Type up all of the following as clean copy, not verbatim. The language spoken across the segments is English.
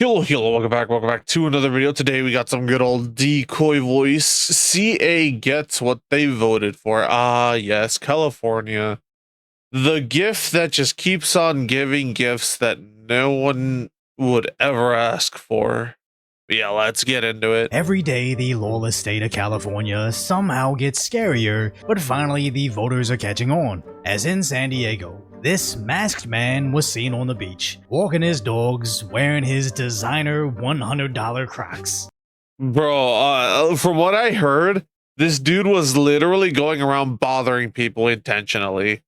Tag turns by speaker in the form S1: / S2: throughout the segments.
S1: Hello, welcome back to another video. Today we got some good old decoy voice. CA gets what they voted for. Ah, yes, California. The gift that just keeps on giving gifts that no one would ever ask for. Yeah, let's get into it.
S2: Every day, the lawless state of California somehow gets scarier, but finally the voters are catching on. As in San Diego, this masked man was seen on the beach, walking his dogs, wearing his designer $100 Crocs.
S1: Bro, from what I heard, this dude was literally going around bothering people intentionally.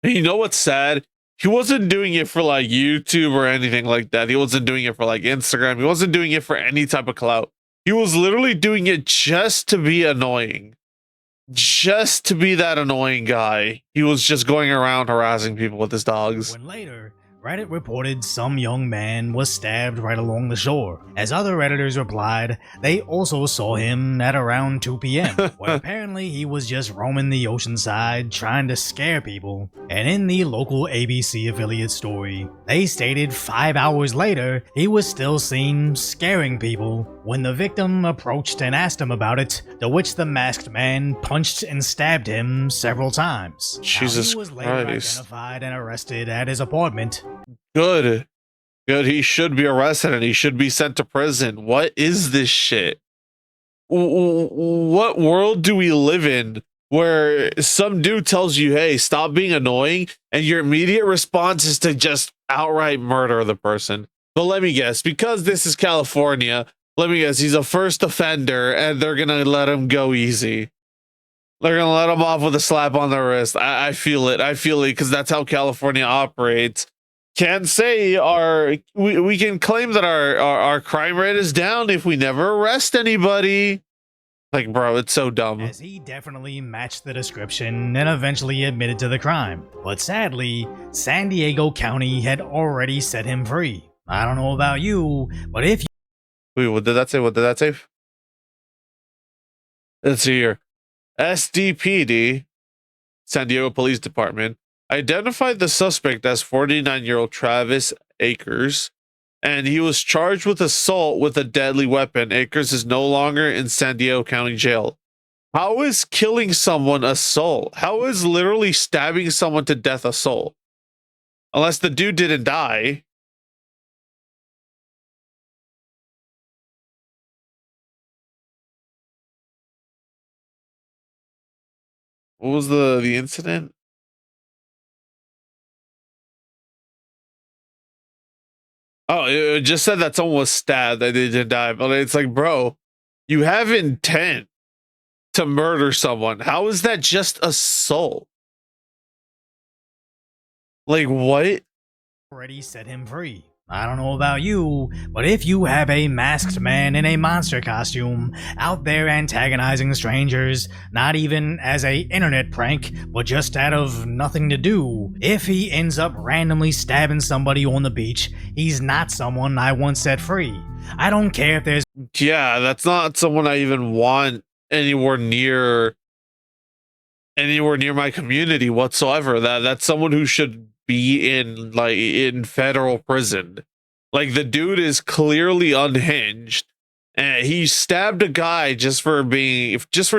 S1: And you know what's sad? He wasn't doing it for like YouTube or anything like that. He wasn't doing it for like Instagram. He wasn't doing it for any type of clout. He was literally doing it just to be annoying. Just to be that annoying guy. He was just going around harassing people with his dogs.
S2: When later, Reddit reported some young man was stabbed right along the shore. As other Redditors replied, they also saw him at around 2 p.m., where apparently he was just roaming the ocean side trying to scare people. And in the local ABC affiliate story, they stated 5 hours later he was still seen scaring people when the victim approached and asked him about it, to which the masked man punched and stabbed him several times.
S1: Jesus
S2: he was later
S1: Christ.
S2: identified and arrested at his apartment.
S1: Good. He should be arrested and he should be sent to prison. What is this shit? What world do we live in where some dude tells you, hey, stop being annoying, and your immediate response is to just outright murder the person? But let me guess, because this is California, let me guess, he's a first offender and they're gonna let him go easy. They're gonna let him off with a slap on the wrist. I feel it because that's how California operates. Can't say we can claim that our crime rate is down if we never arrest anybody. Like, bro, it's so dumb.
S2: As he definitely matched the description and eventually admitted to the crime. But sadly, San Diego County had already set him free. I don't know about you, but if
S1: Wait, what did that say? What did that say? Let's see here. SDPD, San Diego Police Department, identified the suspect as 49-year-old Travis Akers, and he was charged with assault with a deadly weapon. Akers is no longer in San Diego County Jail. How is killing someone assault? How is literally stabbing someone to death assault? Unless the dude didn't die. What was the incident? Oh, it just said that someone was stabbed, that they didn't die. But it's like, bro, you have intent to murder someone. How is that just assault? Like, what?
S2: already set him free. I don't know about you, but if you have a masked man in a monster costume out there antagonizing strangers, not even as a internet prank, but just out of nothing to do, if he ends up randomly stabbing somebody on the beach, he's not someone I want set free. I don't care if there's
S1: Yeah, that's not someone I even want anywhere near my community whatsoever. That's someone who should be in federal prison. Like, the dude is clearly unhinged, and he stabbed a guy just for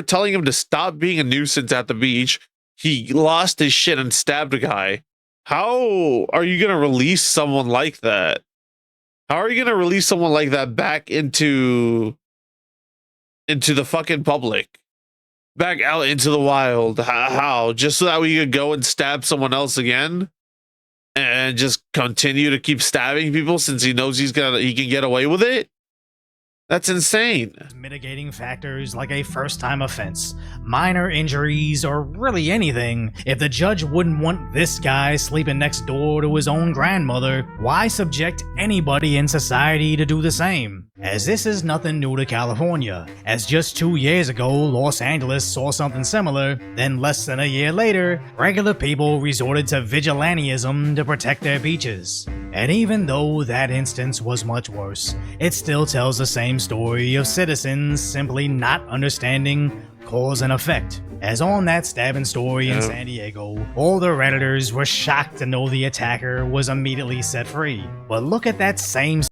S1: telling him to stop being a nuisance at the beach. He lost his shit and stabbed a guy. How are you gonna release someone like that? How are you gonna release someone like that back into the fucking public? Back out into the wild? How? Just so that we could go and stab someone else again? And just continue to keep stabbing people since he knows he can get away with it? That's insane.
S2: Mitigating factors like a first-time offense, minor injuries, or really anything. If the judge wouldn't want this guy sleeping next door to his own grandmother, why subject anybody in society to do the same? As this is nothing new to California, as just 2 years ago Los Angeles saw something similar, then less than a year later, regular people resorted to vigilantism to protect their beaches. And even though that instance was much worse, it still tells the same story of citizens simply not understanding cause and effect. As on that stabbing story in San Diego, all the Redditors were shocked to know the attacker was immediately set free. But look at that same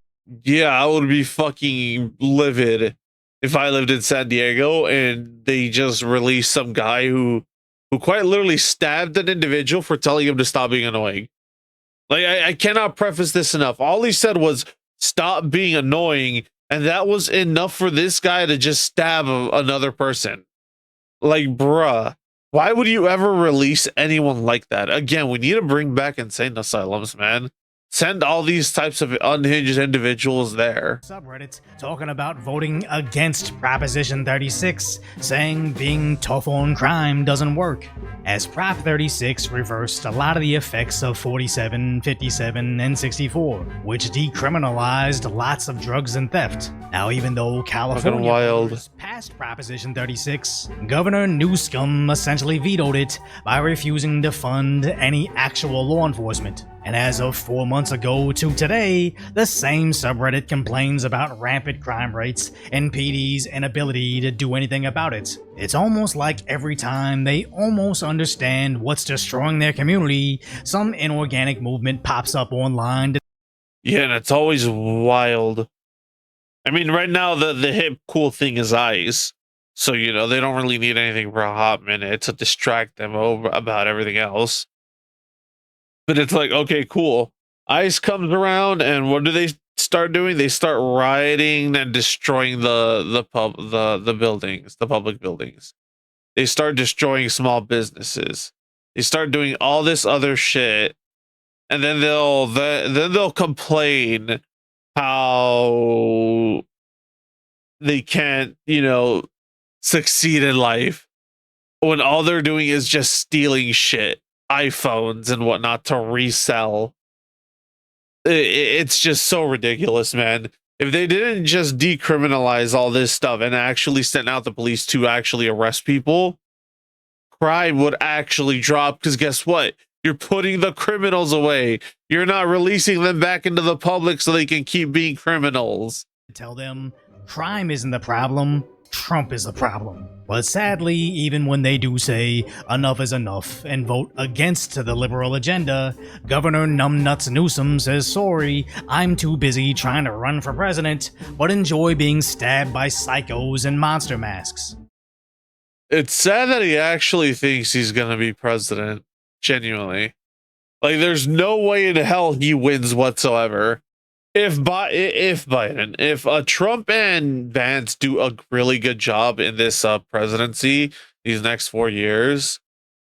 S1: Yeah, I would be fucking livid if I lived in San Diego and they just released some guy who quite literally stabbed an individual for telling him to stop being annoying. Like I cannot preface this enough. All he said was stop being annoying, and that was enough for this guy to just stab another person. Like, bruh, why would you ever release anyone like that? Again, we need to bring back insane asylums, man. Send all these types of unhinged individuals there.
S2: Subreddit talking about voting against Proposition 36, saying being tough on crime doesn't work, as Prop 36 reversed a lot of the effects of 47, 57, and 64, which decriminalized lots of drugs and theft. Now, even though California
S1: wild.
S2: passed Proposition 36, Governor Newsom essentially vetoed it by refusing to fund any actual law enforcement. And as of 4 months ago to today, the same subreddit complains about rampant crime rates and PD's inability to do anything about it. It's almost like every time they almost understand what's destroying their community, some inorganic movement pops up online.
S1: Yeah, and it's always wild. I mean, right now the hip cool thing is ICE. So, you know, they don't really need anything for a hot minute to distract them about everything else. But it's like, okay, cool. ICE comes around, and what do they start doing? They start rioting and destroying the buildings, the public buildings. They start destroying small businesses. They start doing all this other shit, and then they'll complain how they can't, you know, succeed in life when all they're doing is just stealing shit. iPhones and whatnot to resell. It's just so ridiculous, man. If they didn't just decriminalize all this stuff and actually send out the police to actually arrest people, crime would actually drop. Because guess what? You're putting the criminals away. You're not releasing them back into the public so they can keep being criminals.
S2: Tell them crime isn't the problem, Trump is the problem. But sadly, even when they do say enough is enough and vote against the liberal agenda, Governor Numbnuts Newsom says, sorry, I'm too busy trying to run for president, but enjoy being stabbed by psychos in monster masks.
S1: It's sad that he actually thinks he's gonna be president, genuinely. Like, there's no way in hell he wins whatsoever. If Biden, if Trump and Vance do a really good job in this presidency these next 4 years,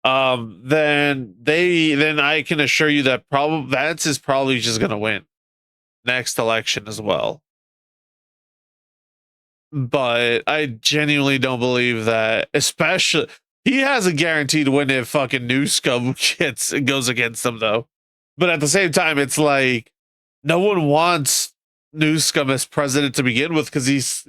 S1: then I can assure you that Vance is probably just gonna win next election as well. But I genuinely don't believe that. Especially, he has a guaranteed win if fucking Newsom goes against him, though. But at the same time, it's like, no one wants Newsom as president to begin with, because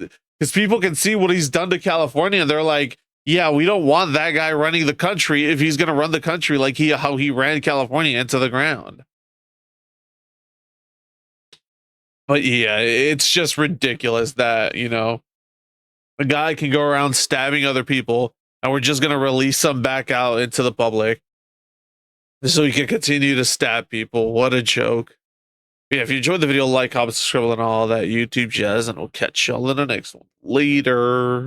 S1: people can see what he's done to California, and they're like, yeah, we don't want that guy running the country if he's going to run the country like how he ran California into the ground. But yeah, it's just ridiculous that, you know, a guy can go around stabbing other people, and we're just going to release them back out into the public so he can continue to stab people. What a joke. Yeah, if you enjoyed the video, like, comment, subscribe, and all that YouTube jazz, and we'll catch y'all in the next one. Later.